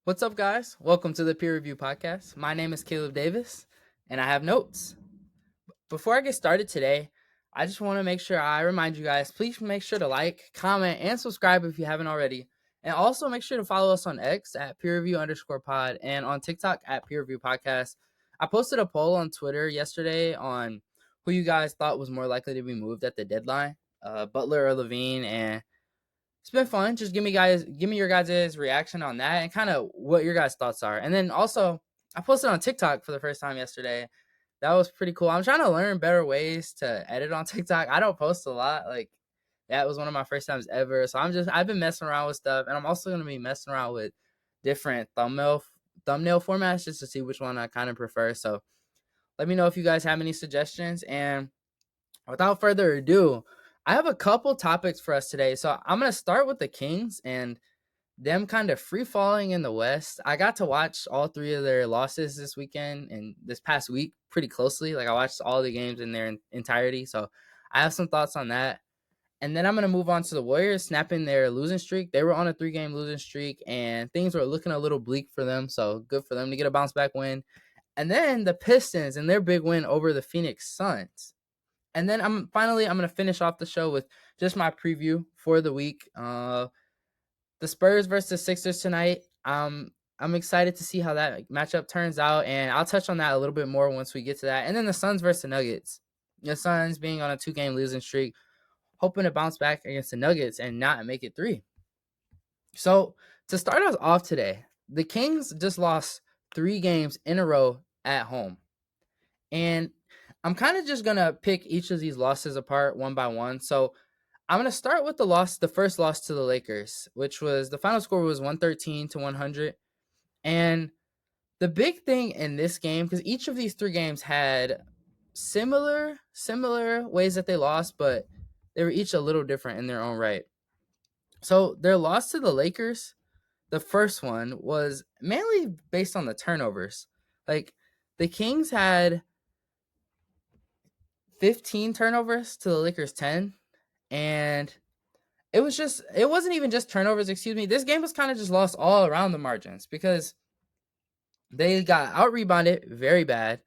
What's up, guys? Welcome to the Peer Review Podcast. My name is Caleb Davis, and I have notes. Before I get started today, I just want to make sure I remind you guys, please make sure to like, comment, and subscribe if you haven't already. And also make sure to follow us on X at peerreview_pod and on TikTok at Peer Review Podcast. I posted a poll on Twitter yesterday on who you guys thought was more likely to be moved at the deadline, Butler or Levine, and it's been fun. Just give me your guys' reaction on that and kind of what your guys' thoughts are. And then also, I posted on TikTok for the first time yesterday. That was pretty cool. I'm trying to learn better ways to edit on TikTok. I don't post a lot. Like that was one of my first times ever. So I've been messing around with stuff, and I'm also gonna be messing around with different thumbnail formats just to see which one I kind of prefer. So let me know if you guys have any suggestions. And without further ado, I have a couple topics for us today. So I'm going to start with the Kings and them kind of free falling in the West. I got to watch all three of their losses this weekend and this past week pretty closely. Like I watched all the games in their entirety. So I have some thoughts on that. And then I'm going to move on to the Warriors snapping their losing streak. They were on a 3-game losing streak and things were looking a little bleak for them. So good for them to get a bounce back win. And then the Pistons and their big win over the Phoenix Suns. And then I'm going to finish off the show with just my preview for the week. The Spurs versus the Sixers tonight. I'm excited to see how that matchup turns out, and I'll touch on that a little bit more once we get to that. And then the Suns versus the Nuggets. The Suns being on a 2-game losing streak, hoping to bounce back against the Nuggets and not make it 3. So to start us off today, the Kings just lost 3 games in a row at home. And I'm kind of just going to pick each of these losses apart one by one. So I'm going to start with the first loss to the Lakers, which was the final score was 113-100. And the big thing in this game, because each of these 3 games had similar ways that they lost, but they were each a little different in their own right. So their loss to the Lakers, the first one, was mainly based on the turnovers. Like the Kings had 15 turnovers to the Lakers 10, and it wasn't even just turnovers, excuse me. This game was kind of just lost all around the margins because they got out rebounded very bad.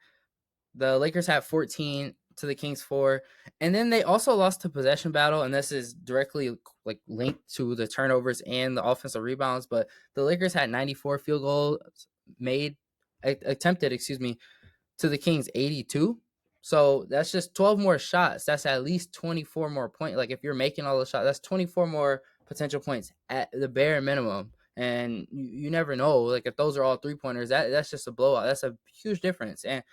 The Lakers had 14 to the Kings 4, and then they also lost to possession battle, and this is directly like linked to the turnovers and the offensive rebounds, but the Lakers had 94 field goals attempted, to the Kings 82. So that's just 12 more shots. That's at least 24 more points. Like if you're making all the shots, that's 24 more potential points at the bare minimum. And you never know. Like if those are all 3-pointers, that's just a blowout. That's a huge difference. And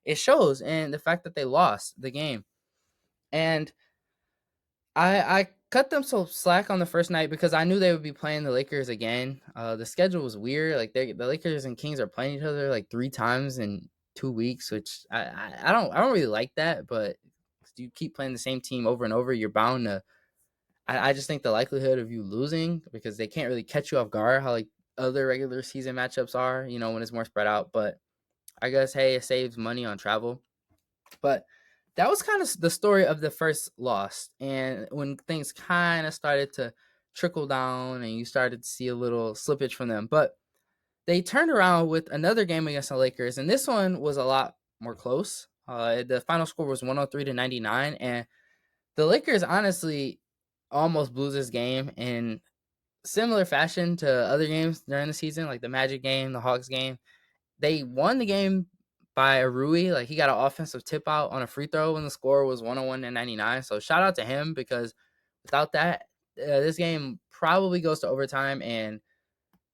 it shows in the fact that they lost the game. And I cut them so slack on the first night because I knew they would be playing the Lakers again. The schedule was weird. Like the Lakers and Kings are playing each other like 3 times in 2 weeks, which I don't really like that. But you keep playing the same team over and over, you're bound to. I just think the likelihood of you losing because they can't really catch you off guard how like other regular season matchups are, when it's more spread out. But I guess hey, it saves money on travel. But that was kind of the story of the first loss. And when things kind of started to trickle down and you started to see a little slippage from them. But they turned around with another game against the Lakers. And this one was a lot more close. The final score was 103-99. And the Lakers honestly almost blew this game in similar fashion to other games during the season, like the Magic game, the Hawks game. They won the game by Rui. Like he got an offensive tip out on a free throw when the score was 101-99. So shout out to him because without that, this game probably goes to overtime. And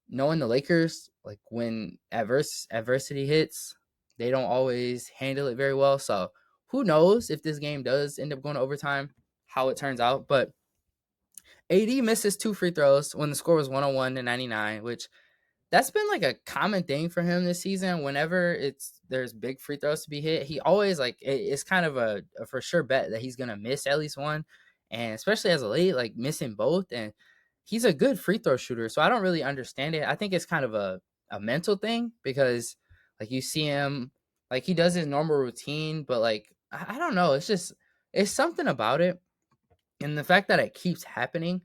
knowing the Lakers, like when adversity hits, they don't always handle it very well. So who knows if this game does end up going to overtime, how it turns out. But AD misses 2 free throws when the score was 101-99, which that's been like a common thing for him this season. Whenever there's big free throws to be hit, he always it's kind of a for sure bet that he's gonna miss at least one, and especially as a late, like missing both. And he's a good free throw shooter, so I don't really understand it. I think it's kind of a mental thing because like you see him like he does his normal routine, but like I don't know, it's something about it, and the fact that it keeps happening,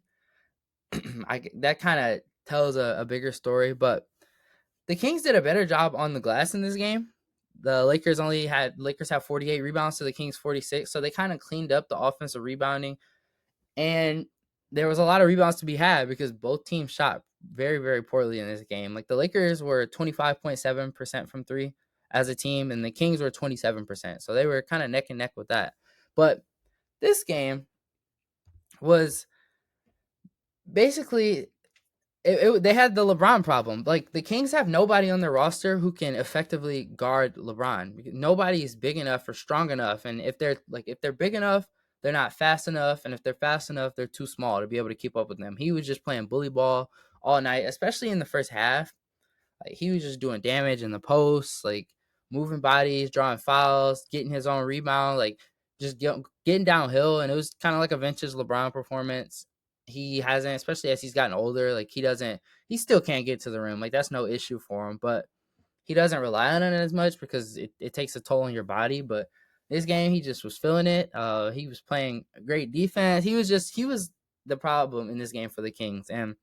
that kind of tells a bigger story. But The Kings did a better job on the glass in this game. The Lakers have 48 rebounds to the Kings 46, so they kind of cleaned up the offensive rebounding, and there was a lot of rebounds to be had because both teams shot very, very poorly in this game. Like the Lakers were 25.7% from three as a team, and the Kings were 27%. So they were kind of neck and neck with that. But this game was basically they had the LeBron problem. Like the Kings have nobody on their roster who can effectively guard LeBron. Nobody is big enough or strong enough, and if they're big enough, they're not fast enough, and if they're fast enough, they're too small to be able to keep up with them. He was just playing bully ball all night, especially in the first half. Like he was just doing damage in the post, like moving bodies, drawing fouls, getting his own rebound, like just getting downhill. And it was kind of like a vintage LeBron performance. He hasn't, especially as he's gotten older, like he still can't get to the rim. Like that's no issue for him, but he doesn't rely on it as much because it takes a toll on your body. But this game, he just was feeling it. He was playing great defense. He was the problem in this game for the Kings. And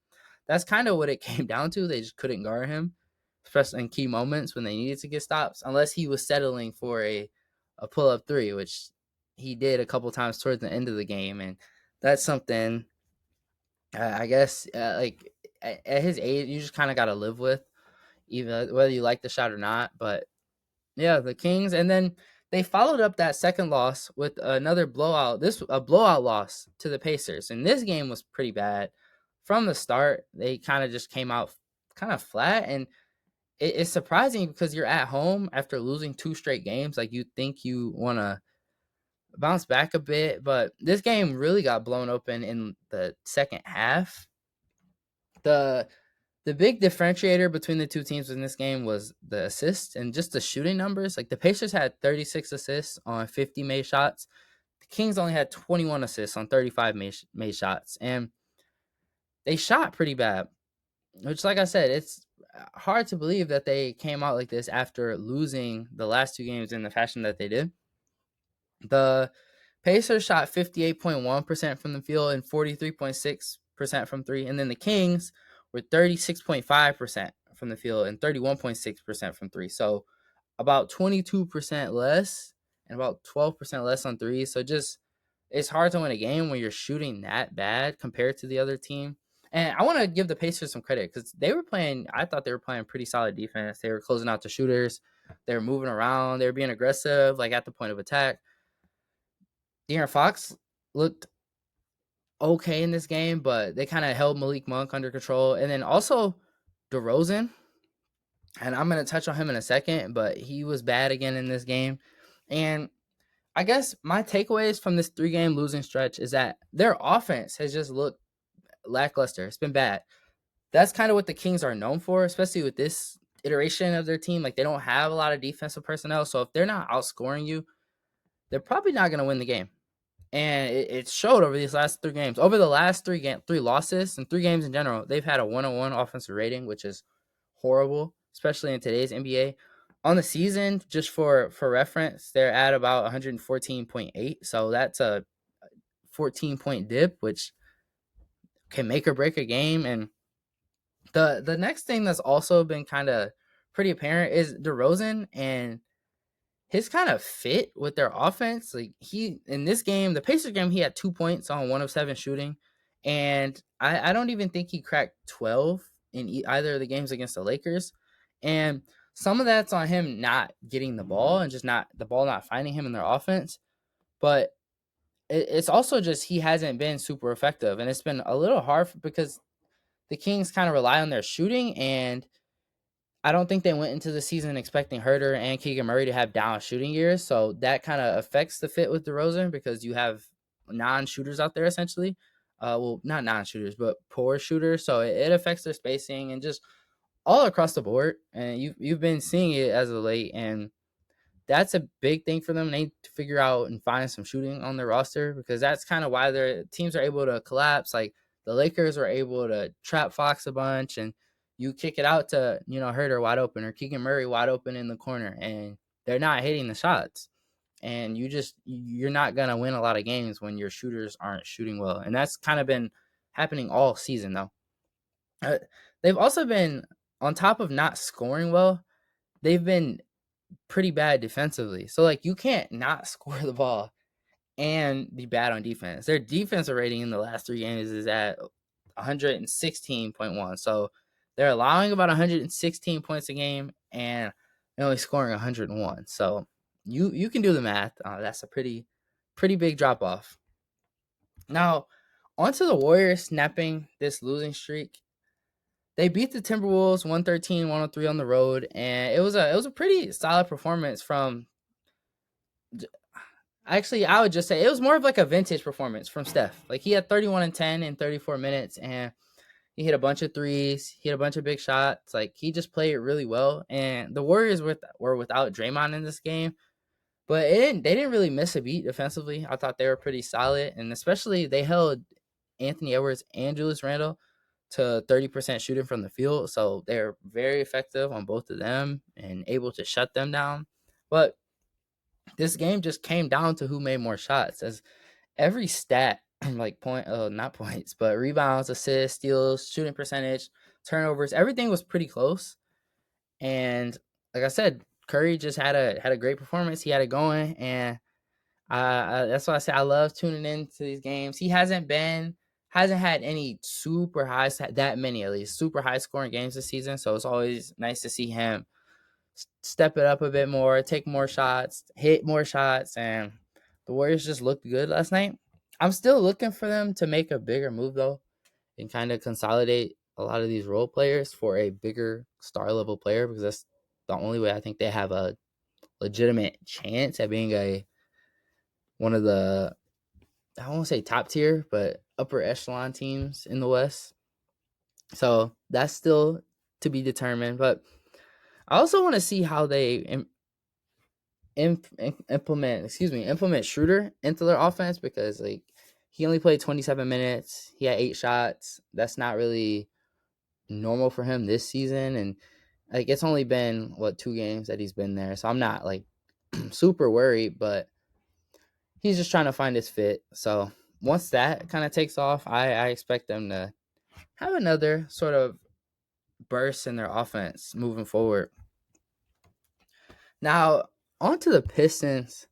that's kind of what it came down to. They just couldn't guard him, especially in key moments when they needed to get stops, unless he was settling for a pull up three, which he did a couple times towards the end of the game. And that's something I guess like at his age, you just kind of got to live with, even whether you like the shot or not. But yeah, the Kings, and then they followed up that second loss with another blowout. A blowout loss to the Pacers, and this game was pretty bad from the start. They kind of just came out kind of flat, and it's surprising because you're at home after losing 2 straight games. Like you think you want to bounce back a bit, but this game really got blown open in the second half. The the big differentiator between the two teams in this game was the assists and just the shooting numbers. Like the Pacers had 36 assists on 50 made shots. The Kings only had 21 assists on 35 made shots. And they shot pretty bad, which, like I said, it's hard to believe that they came out like this after losing the last 2 games in the fashion that they did. The Pacers shot 58.1% from the field and 43.6% from three. And then the Kings were 36.5% from the field and 31.6% from three. So about 22% less and about 12% less on three. So just it's hard to win a game when you're shooting that bad compared to the other team. And I want to give the Pacers some credit because I thought they were playing pretty solid defense. They were closing out the shooters. They were moving around. They were being aggressive, like at the point of attack. De'Aaron Fox looked okay in this game, but they kind of held Malik Monk under control. And then also DeRozan, and I'm going to touch on him in a second, but he was bad again in this game. And I guess my takeaways from this 3-game losing stretch is that their offense has just looked lackluster. It's been bad. That's kind of what the Kings are known for, especially with this iteration of their team. Like they don't have a lot of defensive personnel. So if they're not outscoring you, they're probably not going to win the game. And it showed over these last 3 games. Over the last 3 losses and 3 games in general, they've had a 101 offensive rating, which is horrible, especially in today's NBA. On the season, just for reference, they're at about 114.8. So that's a 14-point dip, which can make or break a game. And the next thing that's also been kind of pretty apparent is DeRozan and his kind of fit with their offense. Like he in this game, the Pacers game, he had 2 points on 1 of 7 shooting, and I don't even think he cracked 12 in either of the games against the Lakers. And some of that's on him not getting the ball and just not the ball not finding him in their offense, but it's also just he hasn't been super effective, and it's been a little hard because the Kings kind of rely on their shooting, and I don't think they went into the season expecting Herter and Keegan Murray to have down shooting years. So that kind of affects the fit with DeRozan because you have non-shooters out there essentially. Well, not non-shooters, but poor shooters. So it affects their spacing and just all across the board. And you've been seeing it as of late. And that's a big thing for them. They need to figure out and find some shooting on their roster because that's kind of why their teams are able to collapse. Like the Lakers are able to trap Fox a bunch, and you kick it out to, Herter wide open or Keegan Murray wide open in the corner, and they're not hitting the shots. And you're not going to win a lot of games when your shooters aren't shooting well. And that's kind of been happening all season, though. They've also been on top of not scoring well, they've been pretty bad defensively. So like you can't not score the ball and be bad on defense. Their defensive rating in the last 3 games is at 116.1. So they're allowing about 116 points a game and only scoring 101. So you can do the math. That's a pretty big drop off. Now, onto the Warriors snapping this losing streak. They beat the Timberwolves 113-103 on the road, and it was a pretty solid performance from. Actually, I would just say it was more of like a vintage performance from Steph. Like he had 31 and 10 in 34 minutes, and he hit a bunch of threes. He hit a bunch of big shots. Like he just played really well. And the Warriors were without Draymond in this game, but they didn't really miss a beat defensively. I thought they were pretty solid, and especially they held Anthony Edwards and Julius Randle to 30% shooting from the field. So they're very effective on both of them and able to shut them down. But this game just came down to who made more shots, as every stat, like not points, but rebounds, assists, steals, shooting percentage, turnovers, everything was pretty close. And like I said, Curry just had a great performance. He had it going, and that's why I say I love tuning into these games. He hasn't had any super high, that many at least, super high scoring games this season. So it's always nice to see him step it up a bit more, take more shots, hit more shots, and the Warriors just looked good last night. I'm still looking for them to make a bigger move though, and kind of consolidate a lot of these role players for a bigger star level player, because that's the only way I think they have a legitimate chance at being one of the, I won't say top tier, but upper echelon teams in the West. So that's still to be determined. But I also want to see how they implement Schroeder into their offense, because like he only played 27 minutes. He had 8 shots. That's not really normal for him this season, and like it's only been 2 games that he's been there. So I'm not like super worried, but he's just trying to find his fit. So once that kind of takes off, I expect them to have another sort of burst in their offense moving forward. Now, on to the Pistons.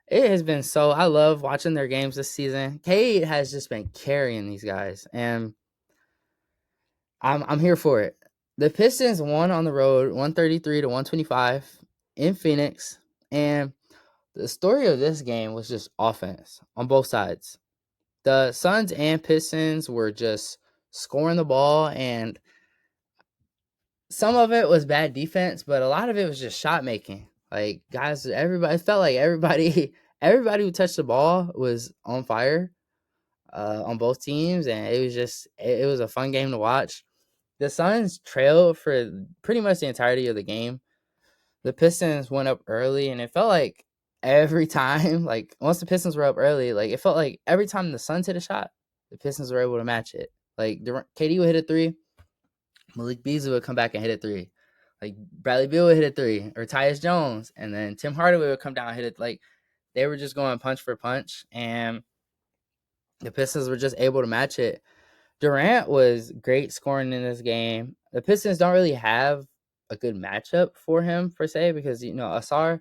It has been I love watching their games this season. Cade has just been carrying these guys, and I'm here for it. The Pistons won on the road 133-125 in Phoenix, and the story of this game was just offense on both sides. The Suns and Pistons were just scoring the ball, and some of it was bad defense, but a lot of it was just shot making. Like guys, everybody, it felt like everybody who touched the ball was on fire on both teams, and it was a fun game to watch. The Suns trailed for pretty much the entirety of the game. The Pistons went up early, and it felt like every time, like once the Pistons were up early, like it felt like every time the Suns hit a shot, the Pistons were able to match it. Like KD would hit a 3, Malik Beasley would come back and hit a 3. Like Bradley Beal would hit a 3, or Tyus Jones, and then Tim Hardaway would come down and hit it. Like they were just going punch for punch, and the Pistons were just able to match it. Durant was great scoring in this game. The Pistons don't really have a good matchup for him per se, because Asar,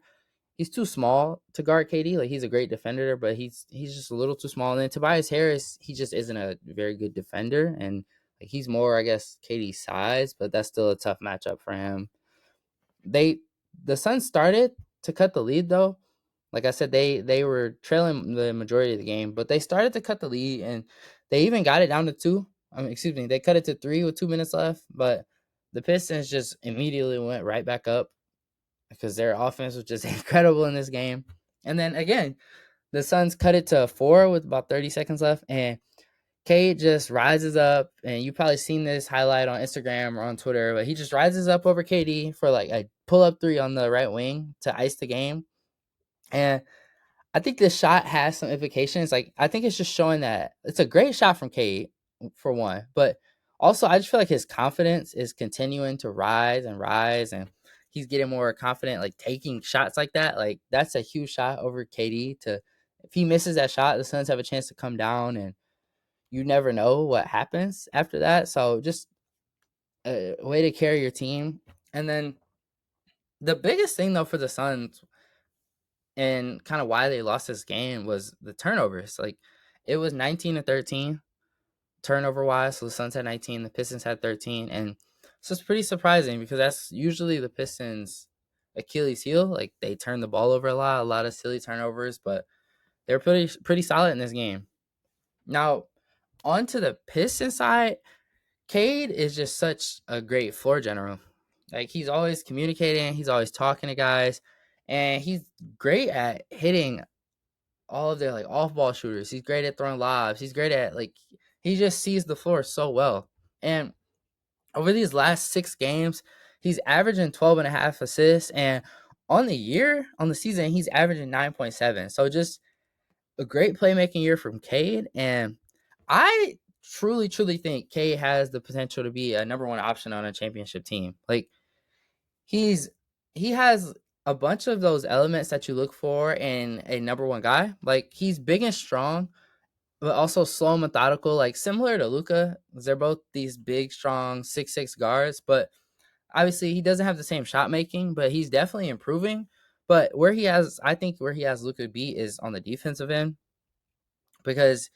he's too small to guard KD. Like he's a great defender, but he's just a little too small. And then Tobias Harris, he just isn't a very good defender, and like he's more, I guess, KD's size, but that's still a tough matchup for him. The Suns started to cut the lead though. Like I said, they were trailing the majority of the game, but they started to cut the lead, and they even got it down to 2. They cut it to 3 with 2 minutes left, but the Pistons just immediately went right back up because their offense was just incredible in this game. And then again, the Suns cut it to 4 with about 30 seconds left, and Cade just rises up, and you've probably seen this highlight on Instagram or on Twitter, but he just rises up over KD for like a pull-up 3 on the right wing to ice the game. And I think this shot has some implications. Like, I think it's just showing that it's a great shot from Cade, for one, but also I just feel like his confidence is continuing to rise, and he's getting more confident, like taking shots like that. Like, that's a huge shot over KD. If he misses that shot, the Suns have a chance to come down, and you never know what happens after that. So just a way to carry your team. And then the biggest thing though for the Suns and kind of why they lost this game was the turnovers. Like it was 19-13 turnover wise. So the Suns had 19, the Pistons had 13, and so it's pretty surprising because that's usually the Pistons' Achilles heel. Like they turn the ball over a lot of silly turnovers, but they're pretty solid in this game. Now on to the Pistons side, Cade is just such a great floor general. Like he's always communicating, he's always talking to guys, and he's great at hitting all of their like off ball shooters. He's great at throwing lobs. He's great at like he just sees the floor so well. And over these last 6 games, he's averaging 12 and a half assists. And on the season, he's averaging 9.7. So just a great playmaking year from Cade. And I truly think Cade has the potential to be a number one option on a championship team. Like he has a bunch of those elements that you look for in a number one guy. Like he's big and strong, but also slow and methodical, like similar to Luka. They're both these big, strong 6'6" guards, but obviously he doesn't have the same shot making, but he's definitely improving. But I think where he has Luka beat is on the defensive end because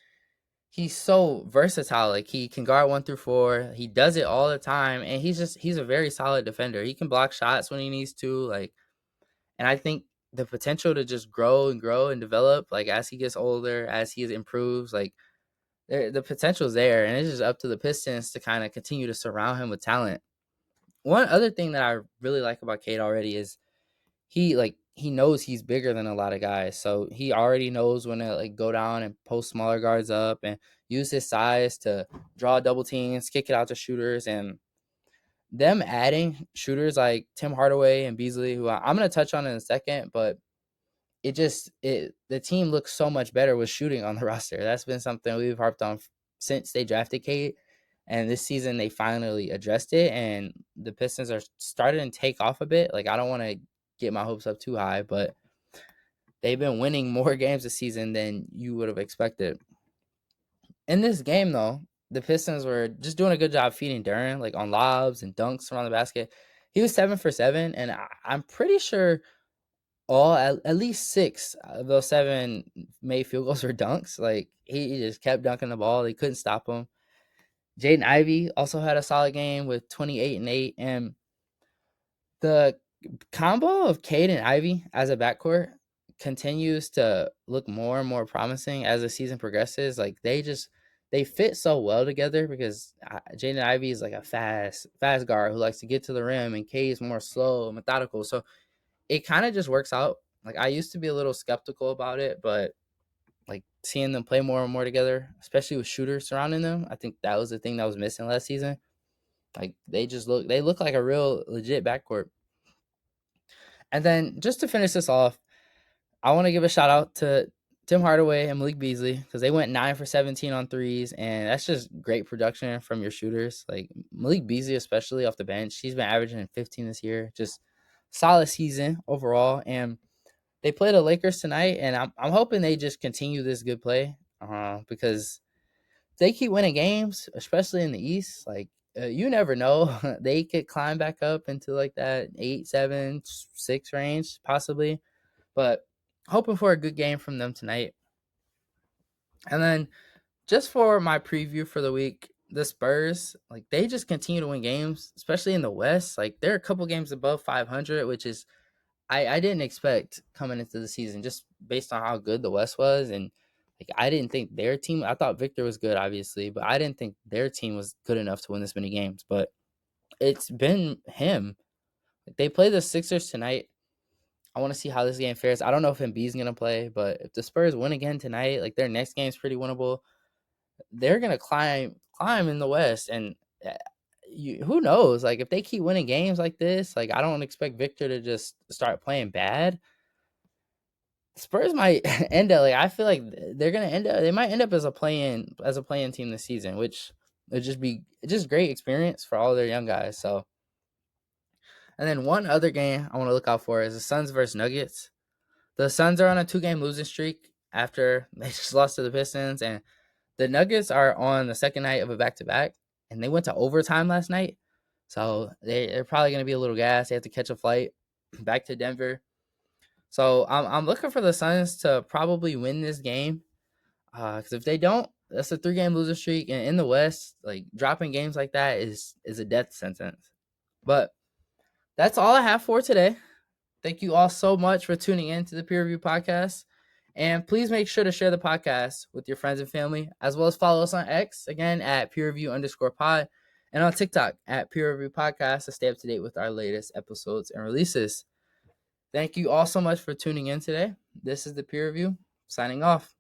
he's so versatile. Like he can guard 1 through 4. He does it all the time, and he's a very solid defender. He can block shots when he needs to. Like, and I think the potential to just grow and develop, like as he gets older, as he improves, like the potential's there, and it's just up to the Pistons to kind of continue to surround him with talent. One other thing that I really like about Cade already is he knows he's bigger than a lot of guys, so he already knows when to like go down and post smaller guards up and use his size to draw double teams, kick it out to shooters, and them adding shooters like Tim Hardaway and Beasley, who I'm gonna touch on in a second, but the team looks so much better with shooting on the roster. That's been something we've harped on since they drafted Cade, and this season they finally addressed it, and the Pistons are starting to take off a bit. Like I don't want to get my hopes up too high, but they've been winning more games this season than you would have expected. In this game, though, the Pistons were just doing a good job feeding Duran, like on lobs and dunks around the basket. He was 7 for 7, and I'm pretty sure at least 6 of those 7 made field goals were dunks. Like he just kept dunking the ball. They couldn't stop him. Jaden Ivey also had a solid game with 28 and 8. And the combo of Cade and Ivy as a backcourt continues to look more and more promising as the season progresses. Like they fit so well together because Jaden Ivey is like a fast guard who likes to get to the rim, and Cade is more slow and methodical. So it kind of just works out. Like I used to be a little skeptical about it, but like seeing them play more and more together, especially with shooters surrounding them, I think that was the thing that was missing last season. Like they look like a real legit backcourt. And then just to finish this off, I want to give a shout out to Tim Hardaway and Malik Beasley because they went 9 for 17 on threes, and that's just great production from your shooters. Like Malik Beasley, especially off the bench, he's been averaging 15 this year. Just solid season overall, and they play the Lakers tonight, and I'm hoping they just continue this good play because if they keep winning games, especially in the East, like you never know, they could climb back up into like that 8, 7, 6 range possibly. But hoping for a good game from them tonight. And then just for my preview for the week, the Spurs, like they just continue to win games, especially in the West. Like they're a couple games above 500, which is I didn't expect coming into the season just based on how good the West was. And like I didn't think their team, I thought Victor was good, obviously, but I didn't think their team was good enough to win this many games. But it's been him. Like, they play the Sixers tonight. I want to see how this game fares. I don't know if Embiid's going to play, but if the Spurs win again tonight, like their next game is pretty winnable. They're going to climb in the West, and who knows? Like if they keep winning games like this, like I don't expect Victor to just start playing bad. Spurs might end up like I feel like they're going to end up. They might end up as a play-in team this season, which would just be just great experience for all their young guys. So, and then one other game I want to look out for is the Suns versus Nuggets. The Suns are on a 2-game losing streak after they just lost to the Pistons, and the Nuggets are on the second night of a back-to-back, and they went to overtime last night. So they're probably going to be a little gassed. They have to catch a flight back to Denver. So I'm looking for the Suns to probably win this game. Because if they don't, that's a 3-game losing streak. And in the West, like dropping games like that is a death sentence. But that's all I have for today. Thank you all so much for tuning in to the Peer Review Podcast. And please make sure to share the podcast with your friends and family, as well as follow us on X, again, at peerreview_pod, and on TikTok at Peer Review Podcast to stay up to date with our latest episodes and releases. Thank you all so much for tuning in today. This is the Peer Review, signing off.